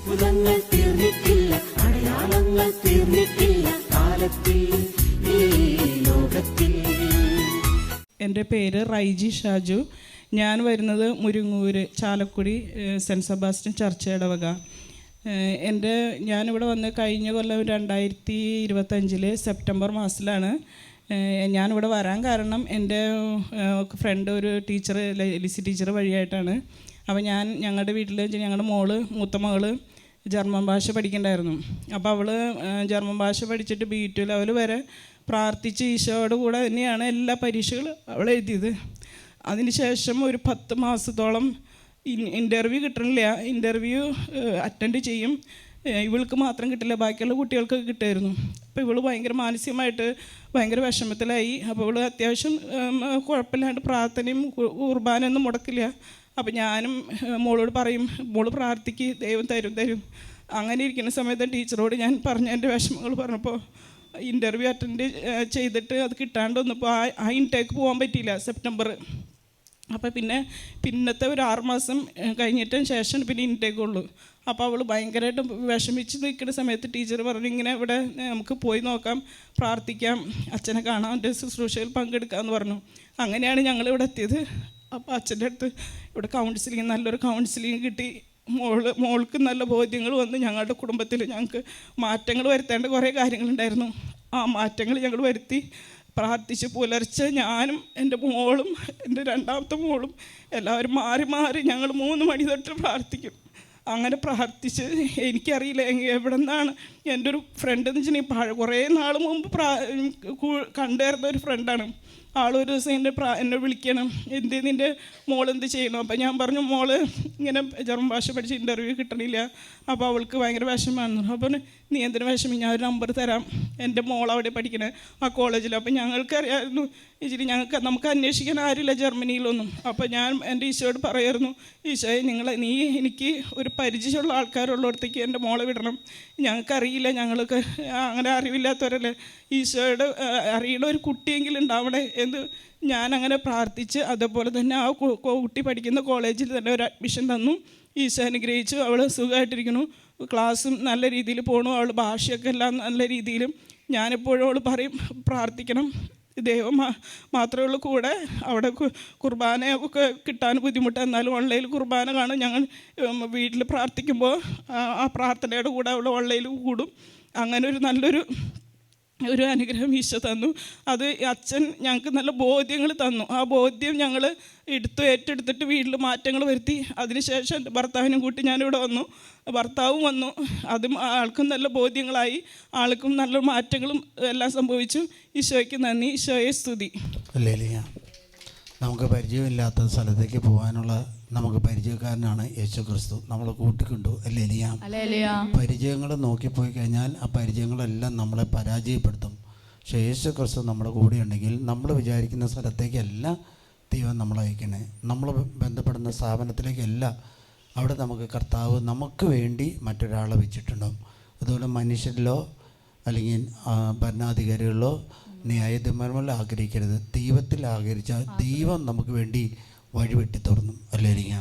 അത്ഭുതങ്ങൾ തീർന്നിട്ടില്ല, അടയാളങ്ങൾ തീർന്നിട്ടില്ല കാലത്തിൽ ഈ ലോകത്തിൽ. എൻ്റെ പേര് റൈജി ഷാജു. ഞാൻ വരുന്നത് Muringoor Chalakudy saint Sebastian church ഇടവക. ഞാനിവിടെ വന്ന് കഴിഞ്ഞ കൊല്ലം 2025 സെപ്റ്റംബർ മാസത്തിലാണ് ഞാനിവിടെ വരാൻ കാരണം. എൻ്റെ ഫ്രണ്ട് ഒരു ടീച്ചർ, ലിസി ടീച്ചർ വഴിയായിട്ടാണ്. അപ്പോൾ ഞങ്ങളുടെ വീട്ടിൽ ഞങ്ങളുടെ മൂത്ത മകൾ ജർമ്മൻ ഭാഷ പഠിക്കണ്ടായിരുന്നു. അപ്പോൾ അവൾ ജർമ്മൻ ഭാഷ പഠിച്ചിട്ട് B2 ലെവൽ വരെ പ്രാർത്ഥിച്ച് ഈശോയോട് കൂടെ തന്നെയാണ് എല്ലാ പരീക്ഷകളും അവൾ എഴുതിയത്. അതിനുശേഷം ഒരു 10 മാസത്തോളം ഇൻ്റർവ്യൂ കിട്ടണില്ല. ഇൻ്റർവ്യൂ അറ്റൻഡ് ചെയ്യും, ഇവൾക്ക് മാത്രം കിട്ടില്ല, ബാക്കിയുള്ള കുട്ടികൾക്ക് കിട്ടുമായിരുന്നു. അപ്പോൾ ഇവൾ ഭയങ്കര മാനസികമായിട്ട് ഭയങ്കര വിഷമത്തിലായി. അപ്പോൾ ഇവൾ അത്യാവശ്യം കുഴപ്പമില്ലാണ്ട് പ്രാർത്ഥനയും കുർബാനയൊന്നും മുടക്കില്ല. അപ്പോൾ ഞാനും മോളോട് പറയും, മോള് പ്രാർത്ഥിക്ക്, ദൈവം തരും. അങ്ങനെ ഇരിക്കുന്ന സമയത്ത് ടീച്ചറോട് ഞാൻ എൻ്റെ വിഷമങ്ങൾ പറഞ്ഞപ്പോൾ ഇൻ്റർവ്യൂ അറ്റൻഡ് ചെയ്തിട്ട് അത് കിട്ടാണ്ട് വന്നപ്പോൾ ആ ഇൻടേക്ക് പോകാൻ പറ്റിയില്ല സെപ്റ്റംബർ. അപ്പോൾ പിന്നത്തെ ഒരു 6 മാസം കഴിഞ്ഞിട്ടതിന് ശേഷം പിന്നെ ഇൻടേക്ക് ഉള്ളൂ. അപ്പോൾ അവൾ ഭയങ്കരമായിട്ട് വിഷമിച്ച് നിൽക്കുന്ന സമയത്ത് ടീച്ചർ പറഞ്ഞു, ഇങ്ങനെ ഇവിടെ നമുക്ക് പോയി നോക്കാം, പ്രാർത്ഥിക്കാം, അച്ഛനെ കാണാം, എൻ്റെ ശുശ്രൂഷയിൽ പങ്കെടുക്കാമെന്ന് പറഞ്ഞു. അങ്ങനെയാണ് ഞങ്ങളിവിടെ എത്തിയത്. അപ്പോൾ അച്ഛൻ്റെ അടുത്ത് ഇവിടെ നല്ലൊരു കൗൺസിലിംഗ് കിട്ടി. മോൾക്ക് നല്ല ബോധ്യങ്ങൾ വന്ന് ഞങ്ങളുടെ കുടുംബത്തിൽ ഞങ്ങൾക്ക് മാറ്റങ്ങൾ വരുത്തേണ്ട കുറേ കാര്യങ്ങളുണ്ടായിരുന്നു. ആ മാറ്റങ്ങൾ ഞങ്ങൾ വരുത്തി പ്രാർത്ഥിച്ച് പുലർച്ചെ ഞാനും എൻ്റെ മോളും എൻ്റെ രണ്ടാമത്തെ മോളും എല്ലാവരും മാറി ഞങ്ങൾ 3 മണി തൊട്ട് പ്രാർത്ഥിക്കും. അങ്ങനെ പ്രാർത്ഥിച്ച് എനിക്കറിയില്ല എവിടെ നിന്നാണ് എൻ്റെ ഒരു ഫ്രണ്ട് എന്ന് വെച്ചിട്ടുണ്ടെങ്കിൽ കുറേ നാൾ മുമ്പ് കണ്ടുവരുന്ന ഒരു ഫ്രണ്ടാണ്. ആളൊരു ദിവസം എന്നെ വിളിക്കണം, നിൻ്റെ മോളെന്ത് ചെയ്യണം? അപ്പോൾ ഞാൻ പറഞ്ഞു, മോള് ഇങ്ങനെ ജർമ്മൻ ഭാഷ പഠിച്ച് ഇൻ്റർവ്യൂ കിട്ടണില്ല, അപ്പോൾ അവൾക്ക് ഭയങ്കര വിഷമമാണെന്ന്. അപ്പോൾ നീ എന്തിനു വിഷമം, ഞാനൊരു നമ്പർ തരാം, എൻ്റെ മോൾ അവിടെ പഠിക്കണേ ആ കോളേജിൽ. അപ്പോൾ ഞങ്ങൾക്കറിയായിരുന്നു ഇച്ചിരി നമുക്ക് അന്വേഷിക്കാൻ ആരില്ല ജർമ്മനിയിലൊന്നും. അപ്പോൾ ഞാൻ എൻ്റെ ഈശോയോട് പറയായിരുന്നു, ഈശോയെ നീ എനിക്ക് ഒരു പരിചയമുള്ള ആൾക്കാരുള്ളിടത്തേക്ക് എൻ്റെ മോളെ വിടണം, ഞങ്ങൾക്കറിയില്ല, ഞങ്ങൾക്ക് അങ്ങനെ അറിവില്ലാത്തവരല്ലേ, ഈശോയുടെ അറിയുന്ന ഒരു കുട്ടിയെങ്കിലും ഉണ്ടാവണേ എന്ന് ഞാനങ്ങനെ പ്രാർത്ഥിച്ച് അതേപോലെ തന്നെ ആ കുട്ടി പഠിക്കുന്ന കോളേജിൽ തന്നെ ഒരു അഡ്മിഷൻ തന്നു. ഈശോ അനുഗ്രഹിച്ചു, അവൾ സുഖമായിട്ടിരിക്കുന്നു, ക്ലാസ്സും നല്ല രീതിയിൽ പോകണു, അവൾ ഭാഷയൊക്കെ എല്ലാം നല്ല രീതിയിലും. ഞാനെപ്പോഴും അവൾ പറയും പ്രാർത്ഥിക്കണം, ദൈവം മാത്രമേ ഉള്ളൂ കൂടെ. അവിടെ കുർബാനയൊക്കെ കിട്ടാൻ ബുദ്ധിമുട്ട്, എന്നാലും ഓൺലൈനിൽ കുർബാന കാണും. ഞങ്ങൾ വീട്ടിൽ പ്രാർത്ഥിക്കുമ്പോൾ ആ പ്രാർത്ഥനയുടെ കൂടെ അവൾ ഓൺലൈനിൽ കൂടും. അങ്ങനെ ഒരു നല്ലൊരു അനുഗ്രഹം ഈശോ തന്നു. അത് അച്ഛൻ ഞങ്ങൾക്ക് നല്ല ബോധ്യങ്ങൾ തന്നു. ആ ബോധ്യം ഞങ്ങൾ ഏറ്റെടുത്തിട്ട് വീട്ടിൽ മാറ്റങ്ങൾ വരുത്തി. അതിനുശേഷം എൻ്റെ ഭർത്താവിനും കൂട്ടി ഞാനിവിടെ വന്നു, ഭർത്താവും വന്നു. അതും ആൾക്കും നല്ല ബോധ്യങ്ങളായി, ആൾക്കും നല്ല മാറ്റങ്ങളും എല്ലാം സംഭവിച്ചു. ഈശോയ്ക്ക് നന്ദി, ഈശോയെ സ്തുതി. നമുക്ക് പരിചയമില്ലാത്ത സ്ഥലത്തേക്ക് പോകാനുള്ള നമുക്ക് പരിചയക്കാരനാണ് യേശു ക്രിസ്തു. നമ്മളെ കൂട്ടിക്കൊണ്ടു അല്ലേലിയ. പരിചയങ്ങൾ നോക്കിപ്പോയി കഴിഞ്ഞാൽ ആ പരിചയങ്ങളെല്ലാം നമ്മളെ പരാജയപ്പെടുത്തും. പക്ഷേ യേശു ക്രിസ്തു നമ്മുടെ കൂടെ ഉണ്ടെങ്കിൽ നമ്മൾ വിചാരിക്കുന്ന സ്ഥലത്തേക്കല്ല ദൈവം നമ്മളെ അയക്കണേ, നമ്മൾ ബന്ധപ്പെടുന്ന സ്ഥാപനത്തിലേക്കല്ല. അവിടെ നമുക്ക് കർത്താവ് നമുക്ക് വേണ്ടി മറ്റൊരാളെ വെച്ചിട്ടുണ്ടാകും. അതുപോലെ മനുഷ്യരിലോ അല്ലെങ്കിൽ ഭരണാധികാരികളിലോ ന്യായാധിപന്മാരിലോ ആഗ്രഹിക്കരുത്, ദൈവത്തിൽ ആഗ്രഹിച്ചാൽ ദൈവം നമുക്ക് വേണ്ടി വഴിവെട്ടി തുറന്നു അല്ലേലിയ.